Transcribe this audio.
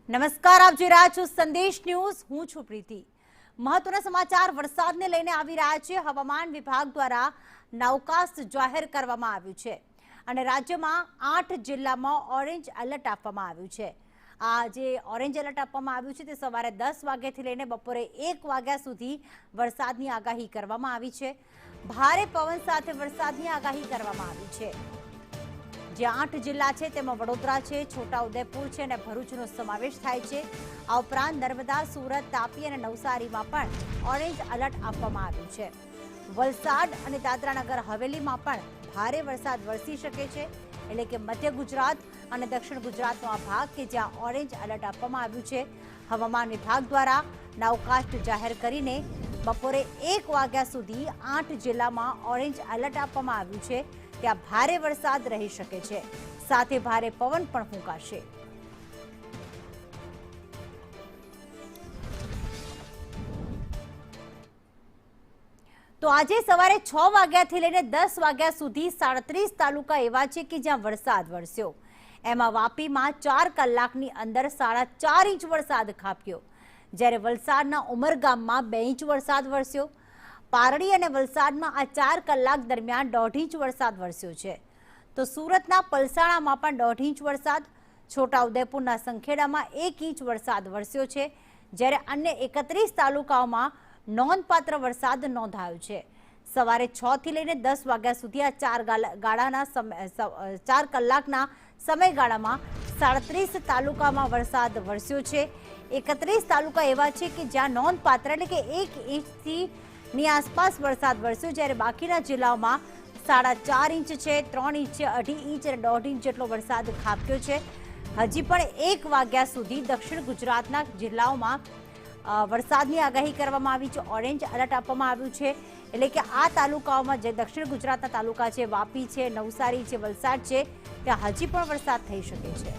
નમસ્કાર, આપ જોઈ રહ્યા છો સંદેશ ન્યૂઝ. હું છું પ્રીતિ. મહત્વના સમાચાર વરસાદને લઈને આવી રહ્યા છે. હવામાન વિભાગ દ્વારા નવકાસ્ટ જાહેર કરવામાં આવ્યું છે અને રાજ્યમાં 8 જિલ્લામાં ઓરેન્જ એલર્ટ આપવામાં આવ્યું છે. આ જે ઓરેન્જ એલર્ટ આપવામાં આવ્યું છે તે સવારે 10 વાગ્યાથી લઈને બપોરે 1 વાગ્યા સુધી વરસાદની આગાહી કરવામાં આવી છે. ભારે પવન સાથે વરસાદની આગાહી કરવામાં આવી છે. જે 8 જિલ્લા છે તેમાં વડોદરા છે, છોટાઉદેપુર છે અને ભરૂચનો સમાવેશ થાય છે. આ ઉપરાંત નર્મદા, સુરત, તાપી અને નવસારીમાં પણ ઓરેન્જ એલર્ટ આપવામાં આવ્યું છે. વલસાડ અને દાદરાનગર હવેલીમાં પણ ભારે વરસાદ વરસી શકે છે. એટલે કે મધ્ય ગુજરાત અને દક્ષિણ ગુજરાતનો આ ભાગ કે જ્યાં ઓરેન્જ એલર્ટ આપવામાં આવ્યું છે. હવામાન વિભાગ દ્વારા નવકાસ્ટ જાહેર કરીને બપોરે 1 વાગ્યા સુધી 8 જિલ્લામાં ઓરેન્જ એલર્ટ આપવામાં આવ્યું છે. ત્યાં ભારે વરસાદ રહી શકે છે, સાથે ભારે પવન પણ ફૂંકાશે. તો આજે સવારે 6 વાગ્યાથી લઈને 10 વાગ્યા સુધી 37 તાલુકા એવા છે કે જ્યાં વરસાદ વરસ્યો. એમાં વાપીમાં 4 કલાકની અંદર 4.5 ઇંચ વરસાદ ખાબક્યો, જ્યારે વલસાડના ઉમરગામમાં 2 ઇંચ વરસાદ વરસ્યો. પારડી અને વલસાડમાં આ 4 કલાક દરમિયાન 1.5 ઇંચ વરસાદ વરસ્યો છે. તો સુરતના પલસાણામાં પણ 1.5 ઇંચ વરસાદ, છોટાઉદેપુરના સંખેડામાં 1 ઇંચ વરસાદ વરસ્યો છે, જ્યારે અન્ય 31 તાલુકાઓમાં નોંધપાત્ર વરસાદ નોંધાયો છે. સવારે 6 થી લઈને 10 વાગ્યા સુધી આ 4 કલાકના સમયગાળામાં 37 તાલુકામાં વરસાદ વરસ્યો છે. 31 તાલુકા એવા છે કે જ્યાં નોંધપાત્ર એટલે કે 1 ઇંચથી ની આસપાસ વરસાદ વરસ્યો, જ્યારે બાકીના જિલ્લાઓમાં 4.5 ઇંચ છે, 3 ઇંચ છે, 2.5 ઇંચ અને 1.5 ઇંચ જેટલો વરસાદ ખાબક્યો છે. હજી પણ 1 વાગ્યા સુધી દક્ષિણ ગુજરાતના જિલ્લાઓમાં વરસાદની આગાહી કરવામાં આવી છે. ઓરેન્જ એલર્ટ આપવામાં આવ્યું છે. એટલે કે આ તાલુકાઓમાં જે દક્ષિણ ગુજરાતના તાલુકા છે, વાપી છે, નવસારી છે, વલસાડ છે, ત્યાં હજી પણ વરસાદ થઈ શકે છે.